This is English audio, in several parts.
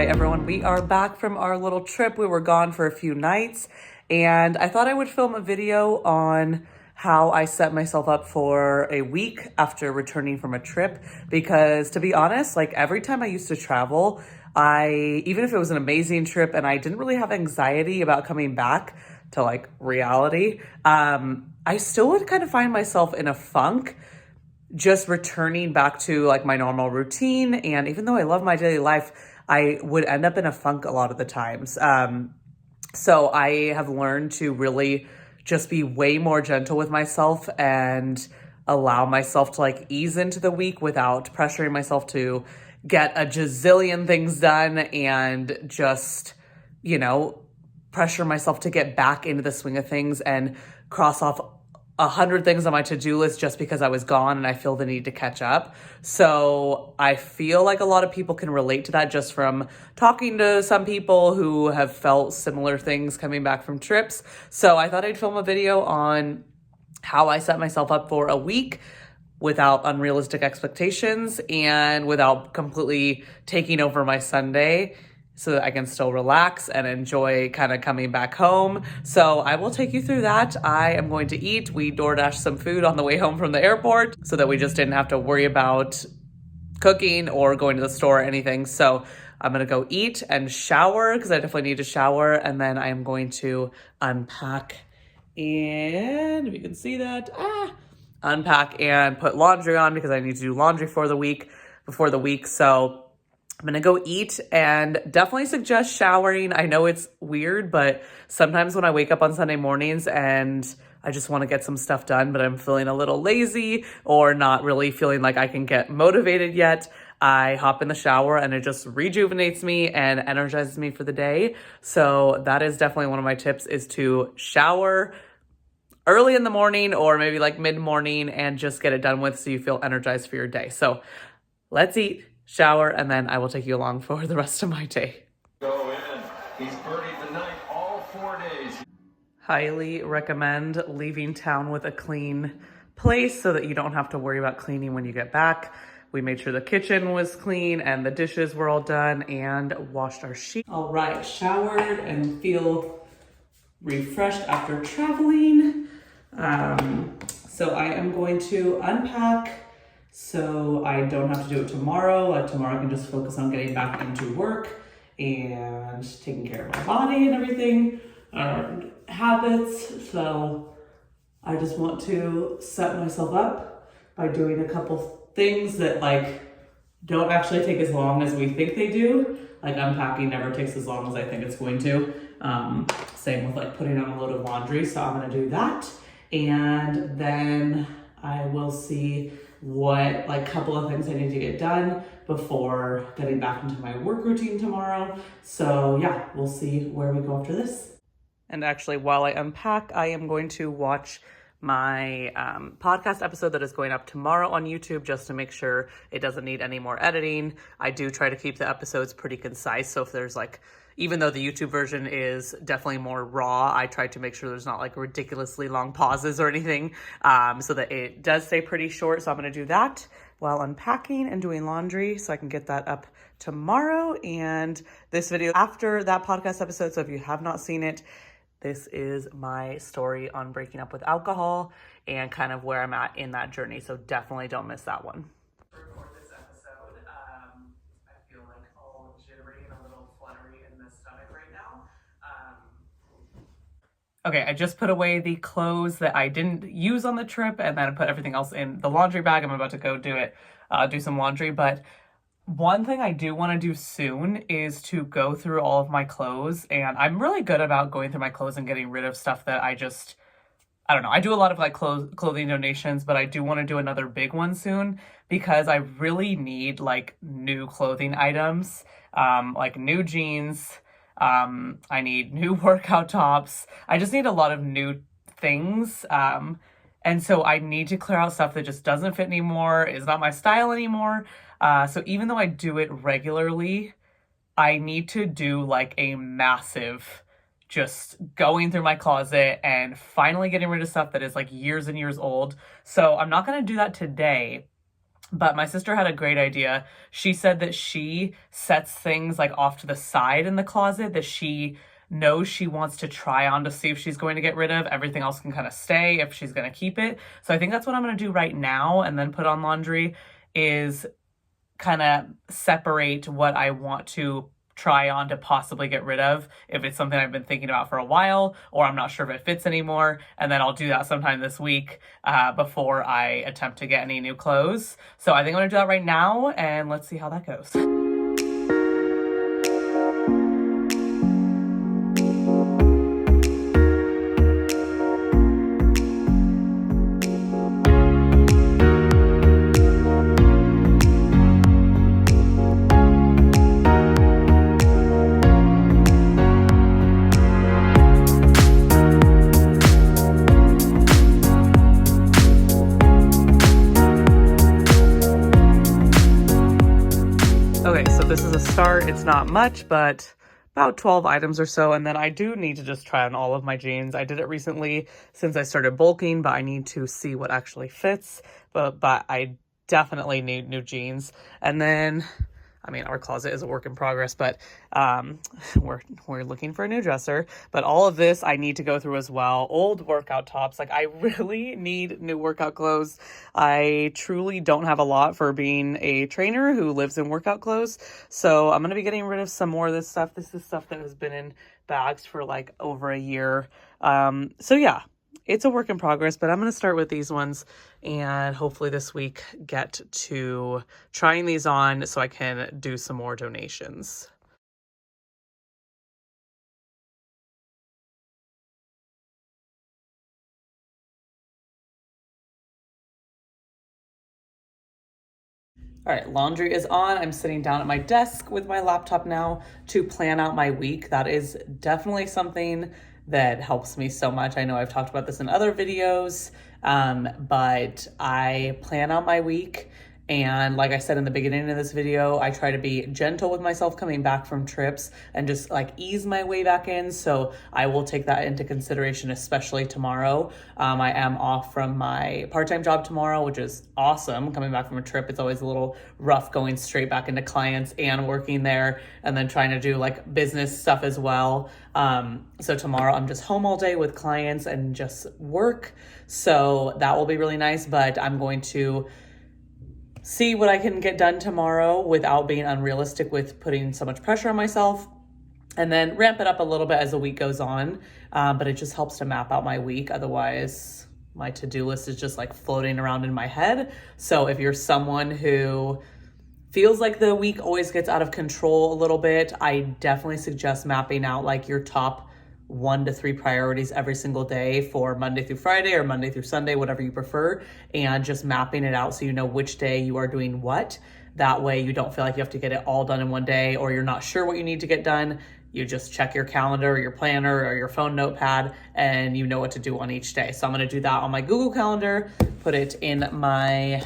right, everyone, we are back from our little trip. We were gone for a few nights, and I thought I would film a video on how I set myself up for a week after returning from a trip, because to be honest, like every time I used to travel, even if it was an amazing trip and I didn't really have anxiety about coming back to like reality, I still would kind of find myself in a funk just returning back to like my normal routine. And even though I love my daily life, I would end up in a funk a lot of the times. So I have learned to really just be way more gentle with myself and allow myself to like ease into the week without pressuring myself to get a gazillion things done and just, pressure myself to get back into the swing of things and cross off 100 things on my to-do list just because I was gone and I feel the need to catch up. So I feel like a lot of people can relate to that just from talking to some people who have felt similar things coming back from trips. So I thought I'd film a video on how I set myself up for a week without unrealistic expectations and without completely taking over my Sunday, so that I can still relax and enjoy kind of coming back home. So I will take you through that. I am going to eat. We DoorDashed some food on the way home from the airport so that we just didn't have to worry about cooking or going to the store or anything. So I'm gonna go eat and shower because I definitely need to shower. And then I am going to unpack, and if you can see that, unpack and put laundry on because I need to do laundry before the week. So I'm gonna go eat and definitely suggest showering. I know it's weird, but sometimes when I wake up on Sunday mornings and I just want to get some stuff done, but I'm feeling a little lazy or not really feeling like I can get motivated yet, I hop in the shower and it just rejuvenates me and energizes me for the day. So that is definitely one of my tips, is to shower early in the morning or maybe like mid-morning and just get it done with so you feel energized for your day. So let's eat, shower, and then I will take you along for the rest of my day. Go in. He's birdied the night all 4 days. Highly recommend leaving town with a clean place so that you don't have to worry about cleaning when you get back. We made sure the kitchen was clean and the dishes were all done and washed our sheets. All right, showered and feel refreshed after traveling. So I am going to unpack so I don't have to do it tomorrow. Like tomorrow I can just focus on getting back into work and taking care of my body and everything, habits. So I just want to set myself up by doing a couple things that like don't actually take as long as we think they do. Like unpacking never takes as long as I think it's going to. Same with like putting on a load of laundry. So I'm gonna do that. And then I will see what like couple of things I need to get done before getting back into my work routine tomorrow. So yeah, we'll see where we go after this. And actually, while I unpack, I am going to watch my podcast episode that is going up tomorrow on YouTube just to make sure it doesn't need any more editing. I do try to keep the episodes pretty concise. So if there's like, even though the YouTube version is definitely more raw, I try to make sure there's not like ridiculously long pauses or anything, so that it does stay pretty short. So I'm going to do that while unpacking and doing laundry so I can get that up tomorrow. And this video after that podcast episode. So if you have not seen it, this is my story on breaking up with alcohol and kind of where I'm at in that journey. So definitely don't miss that one. Record this episode. I feel like all jittery and a little fluttery in the stomach right now. Okay, I just put away the clothes that I didn't use on the trip and then I put everything else in the laundry bag. I'm about to go do some laundry, but one thing I do want to do soon is to go through all of my clothes, and I'm really good about going through my clothes and getting rid of stuff that I don't know. I do a lot of like clothing donations, but I do want to do another big one soon because I really need like new clothing items, like new jeans. I need new workout tops. I just need a lot of new things. And so I need to clear out stuff that just doesn't fit anymore, is not my style anymore. So even though I do it regularly, I need to do like a massive just going through my closet and finally getting rid of stuff that is like years and years old. So I'm not going to do that today. But my sister had a great idea. She said that she sets things like off to the side in the closet that she knows she wants to try on to see if she's going to get rid of. Everything else can kind of stay if she's going to keep it. So I think that's what I'm going to do right now and then put on laundry, is kind of separate what I want to try on to possibly get rid of if it's something I've been thinking about for a while or I'm not sure if it fits anymore. And then I'll do that sometime this week before I attempt to get any new clothes. So I think I'm gonna do that right now and let's see how that goes. Okay, so this is a start. It's not much, but about 12 items or so. And then I do need to just try on all of my jeans. I did it recently since I started bulking, but I need to see what actually fits. But I definitely need new jeans. And then, I mean, our closet is a work in progress, but we're looking for a new dresser. But all of this I need to go through as well. Old workout tops. Like, I really need new workout clothes. I truly don't have a lot for being a trainer who lives in workout clothes. So I'm going to be getting rid of some more of this stuff. This is stuff that has been in bags for like over a year. So yeah, it's a work in progress, but I'm going to start with these ones and hopefully this week get to trying these on so I can do some more donations. All right, laundry is on. I'm sitting down at my desk with my laptop now to plan out my week. That is definitely something that helps me so much. I know I've talked about this in other videos, but I plan out my week. And like I said in the beginning of this video, I try to be gentle with myself coming back from trips and just like ease my way back in. So I will take that into consideration, especially tomorrow. I am off from my part-time job tomorrow, which is awesome. Coming back from a trip, it's always a little rough going straight back into clients and working there and then trying to do like business stuff as well. So tomorrow I'm just home all day with clients and just work. So that will be really nice, but I'm going to see what I can get done tomorrow without being unrealistic with putting so much pressure on myself, and then ramp it up a little bit as the week goes on. But it just helps to map out my week. Otherwise, my to-do list is just like floating around in my head. So if you're someone who feels like the week always gets out of control a little bit, I definitely suggest mapping out like your top 1 to 3 priorities every single day for Monday through Friday or Monday through Sunday, whatever you prefer, and just mapping it out so you know which day you are doing what. That way you don't feel like you have to get it all done in one day or you're not sure what you need to get done. You just check your calendar or your planner or your phone notepad and you know what to do on each day. So I'm going to do that on my Google Calendar, put it in my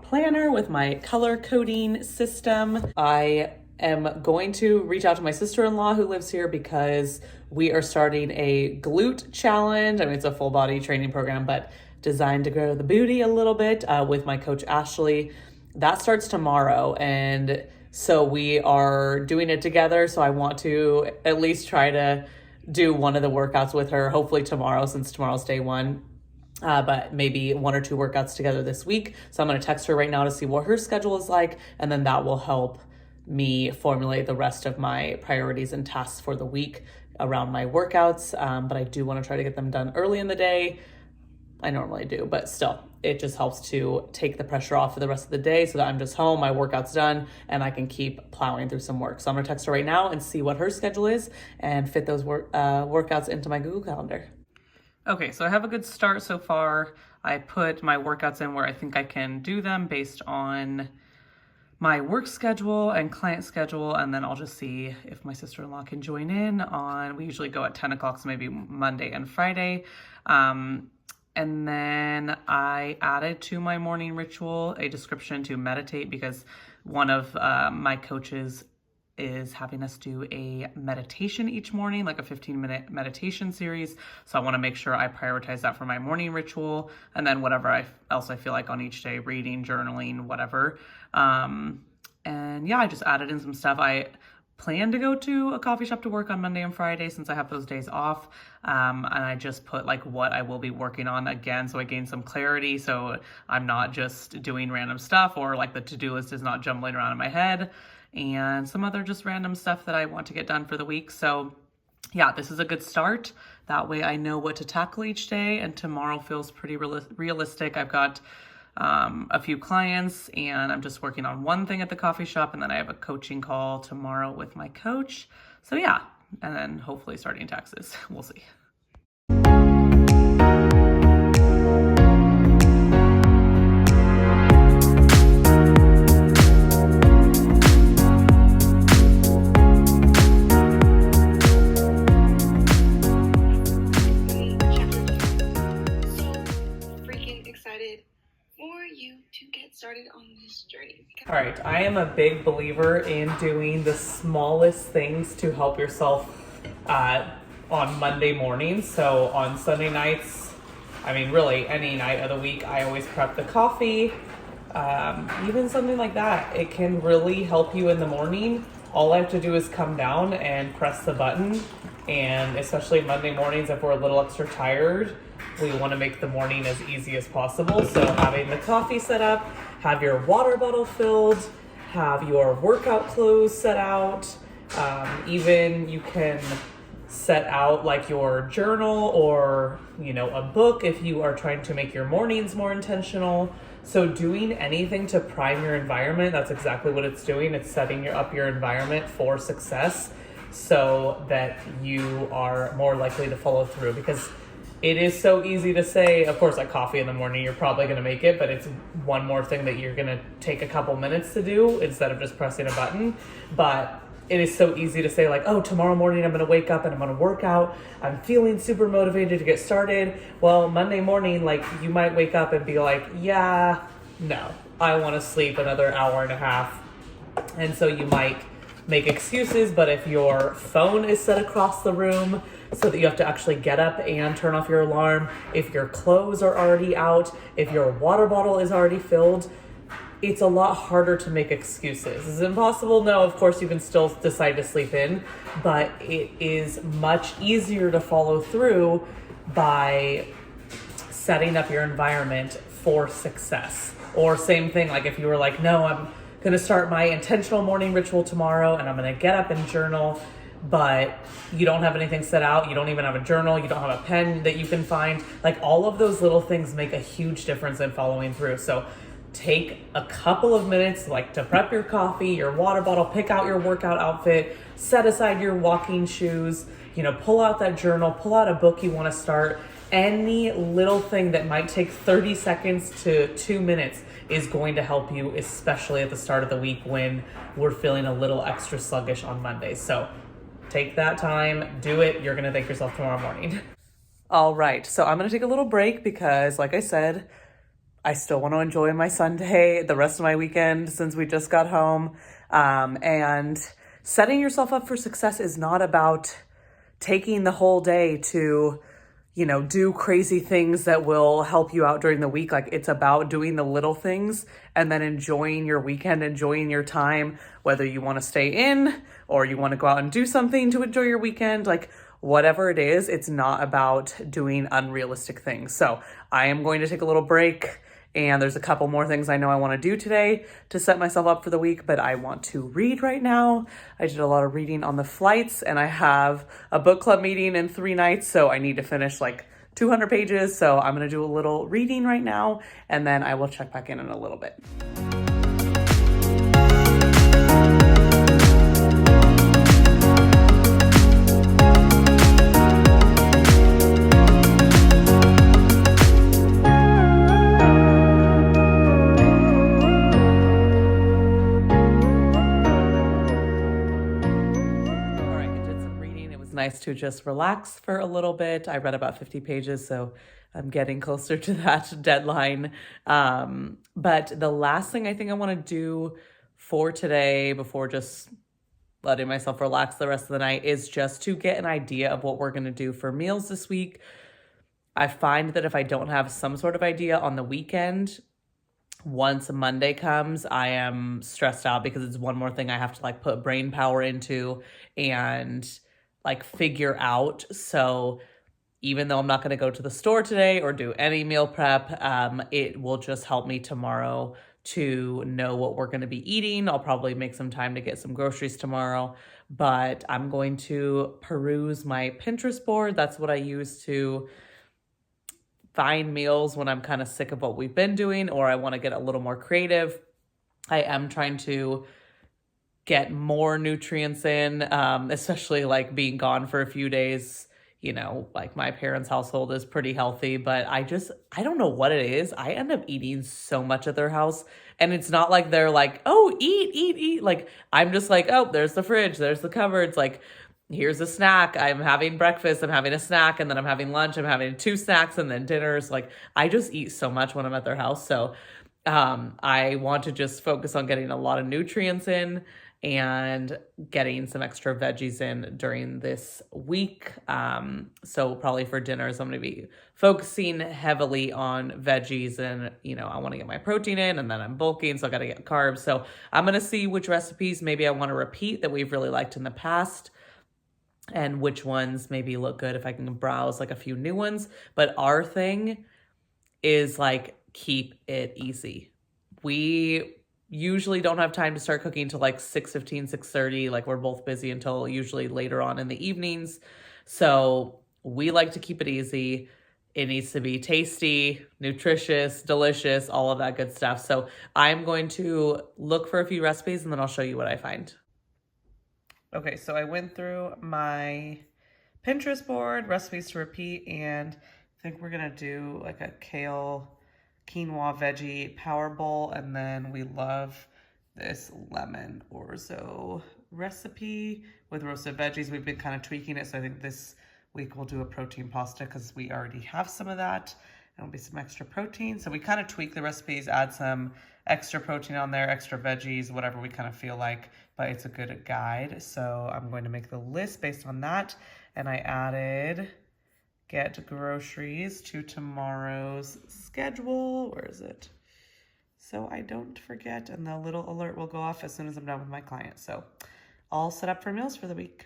planner with my color coding system. I am going to reach out to my sister-in-law who lives here because we are starting a glute challenge. I mean, it's a full body training program, but designed to grow the booty a little bit with my coach, Ashley. That starts tomorrow. And so we are doing it together. So I want to at least try to do one of the workouts with her, hopefully tomorrow, since tomorrow's day one. But maybe 1 or 2 workouts together this week. So I'm going to text her right now to see what her schedule is like. And then that will help me formulate the rest of my priorities and tasks for the week around my workouts. But I do want to try to get them done early in the day. I normally do, but still, it just helps to take the pressure off for the rest of the day so that I'm just home, my workout's done, and I can keep plowing through some work. So I'm going to text her right now and see what her schedule is and fit those workouts into my Google Calendar. Okay, so I have a good start so far. I put my workouts in where I think I can do them based on my work schedule and client schedule, and then I'll just see if my sister-in-law can join in on, we usually go at 10 o'clock, so maybe Monday and Friday. And then I added to my morning ritual a description to meditate because one of my coaches is having us do a meditation each morning, like a 15-minute meditation series. So I want to make sure I prioritize that for my morning ritual, and then whatever else I feel like on each day, reading, journaling, whatever. And yeah, I just added in some stuff. I plan to go to a coffee shop to work on Monday and Friday since I have those days off. And I just put like what I will be working on again, so I gain some clarity, so I'm not just doing random stuff, or like the to-do list is not jumbling around in my head, and some other just random stuff that I want to get done for the week. So yeah, this is a good start. That way I know what to tackle each day, and tomorrow feels pretty realistic. I've got a few clients, and I'm just working on one thing at the coffee shop, and then I have a coaching call tomorrow with my coach. So yeah, and then hopefully starting taxes. We'll see. Started on this journey. All right, I am a big believer in doing the smallest things to help yourself on Monday mornings. So on Sunday nights, I mean, really any night of the week, I always prep the coffee. Even something like that, it can really help you in the morning. All I have to do is come down and press the button. And especially Monday mornings, if we're a little extra tired, we want to make the morning as easy as possible. So having the coffee set up, have your water bottle filled, have your workout clothes set out. Even you can set out like your journal or, a book if you are trying to make your mornings more intentional. So doing anything to prime your environment, that's exactly what it's doing. It's setting up your environment for success so that you are more likely to follow through, because it is so easy to say, of course, like coffee in the morning, you're probably going to make it, but it's one more thing that you're going to take a couple minutes to do instead of just pressing a button. But it is so easy to say like, oh, tomorrow morning I'm going to wake up and I'm going to work out. I'm feeling super motivated to get started. Well, Monday morning, like you might wake up and be like, yeah, no, I want to sleep another hour and a half. And so you might make excuses, but if your phone is set across the room so that you have to actually get up and turn off your alarm, if your clothes are already out, if your water bottle is already filled, it's a lot harder to make excuses. Is it impossible? No, of course you can still decide to sleep in, but it is much easier to follow through by setting up your environment for success. Or same thing, like if you were like, no, I'm going to start my intentional morning ritual tomorrow and I'm going to get up and journal, but you don't have anything set out, you don't even have a journal, you don't have a pen that you can find. Like all of those little things make a huge difference in following through. So take a couple of minutes like to prep your coffee, your water bottle, pick out your workout outfit, set aside your walking shoes, pull out that journal, pull out a book you want to start. Any little thing that might take 30 seconds to 2 minutes is going to help you, especially at the start of the week when we're feeling a little extra sluggish on Mondays. So take that time, do it. You're going to thank yourself tomorrow morning. All right. So I'm going to take a little break because, like I said, I still want to enjoy my Sunday, the rest of my weekend since we just got home. And setting yourself up for success is not about taking the whole day to do crazy things that will help you out during the week. Like it's about doing the little things and then enjoying your weekend, enjoying your time, whether you want to stay in or you want to go out and do something to enjoy your weekend, like whatever it is, it's not about doing unrealistic things. So I am going to take a little break, and there's a couple more things I know I want to do today to set myself up for the week, but I want to read right now. I did a lot of reading on the flights, and I have a book club meeting in 3 nights, so I need to finish like 200 pages. So I'm going to do a little reading right now, and then I will check back in a little bit. Nice to just relax for a little bit. I read about 50 pages, so I'm getting closer to that deadline. But the last thing I think I want to do for today before just letting myself relax the rest of the night, is just to get an idea of what we're going to do for meals this week. I find that if I don't have some sort of idea on the weekend, once Monday comes, I am stressed out because it's one more thing I have to like put brain power into and like figure out. So even though I'm not going to go to the store today or do any meal prep, it will just help me tomorrow to know what we're going to be eating. I'll probably make some time to get some groceries tomorrow, but I'm going to peruse my Pinterest board. That's what I use to find meals when I'm kind of sick of what we've been doing or I want to get a little more creative. I am trying to get more nutrients in, especially like being gone for a few days. You know, like my parents' household is pretty healthy, but I don't know what it is. I end up eating so much at their house. And it's not like they're like, oh, eat, eat, eat. Like, I'm just like, oh, there's the fridge, there's the cupboards. Like, here's a snack. I'm having breakfast, I'm having a snack, and then I'm having lunch, I'm having 2 snacks, and then dinners. Like, I just eat so much when I'm at their house. So I want to just focus on getting a lot of nutrients in and getting some extra veggies in during this week. So probably for dinners, I'm going to be focusing heavily on veggies and, you know, I want to get my protein in and then I'm bulking, so I got to get carbs. So I'm going to see which recipes maybe I want to repeat that we've really liked in the past and which ones maybe look good if I can browse like a few new ones. But our thing is like, keep it easy. We usually don't have time to start cooking till like 6:15, 6:30. Like we're both busy until usually later on in the evenings. So we like to keep it easy. It needs to be tasty, nutritious, delicious, all of that good stuff. So I'm going to look for a few recipes and then I'll show you what I find. Okay, so I went through my Pinterest board, recipes to repeat, and I think we're gonna do like a kale quinoa veggie power bowl, and then we love this lemon orzo recipe with roasted veggies. We've been kind of tweaking it, so I think this week we'll do a protein pasta because we already have some of that. It'll be some extra protein. So we kind of tweak the recipes, add some extra protein on there, extra veggies, whatever we kind of feel like, but it's a good guide. So I'm going to make the list based on that. And I added get groceries to tomorrow's schedule. Where is it? So I don't forget, and the little alert will go off as soon as I'm done with my client. So all set up for meals for the week.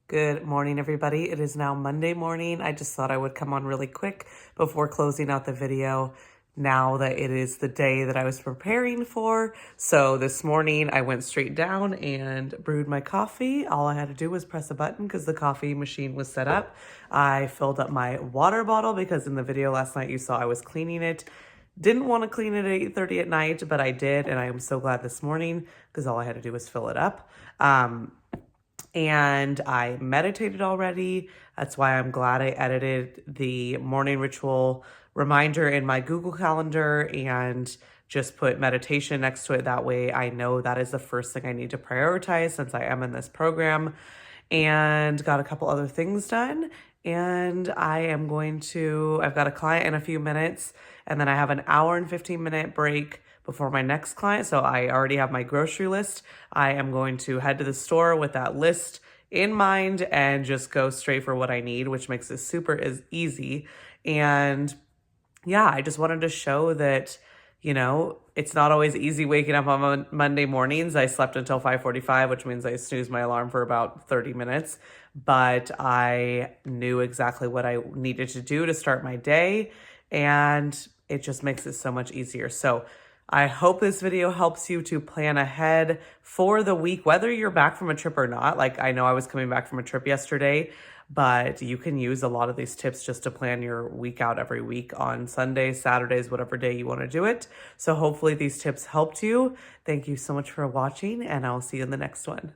Good morning, everybody. It is now Monday morning. I just thought I would come on really quick before closing out the video now that it is the day that I was preparing for. So this morning I went straight down and brewed my coffee. All I had to do was press a button because the coffee machine was set up. I filled up my water bottle because in the video last night you saw I was cleaning it. Didn't want to clean it at 8:30 at night, but I did, and I am so glad this morning because all I had to do was fill it up. And I meditated already. That's why I'm glad I edited the morning ritual reminder in my Google Calendar and just put meditation next to it. That way I know that is the first thing I need to prioritize since I am in this program, and got a couple other things done. And I've got a client in a few minutes, and then I have an hour and 15-minute break before my next client. So I already have my grocery list. I am going to head to the store with that list in mind and just go straight for what I need, which makes it super easy. And yeah, I just wanted to show that, you know, it's not always easy waking up on Monday mornings. I slept until 5:45, which means I snoozed my alarm for about 30 minutes. But I knew exactly what I needed to do to start my day, and it just makes it so much easier. So I hope this video helps you to plan ahead for the week, whether you're back from a trip or not. Like, I know I was coming back from a trip yesterday, but you can use a lot of these tips just to plan your week out every week on Sundays, Saturdays, whatever day you want to do it. So hopefully these tips helped you. Thank you so much for watching, and I'll see you in the next one.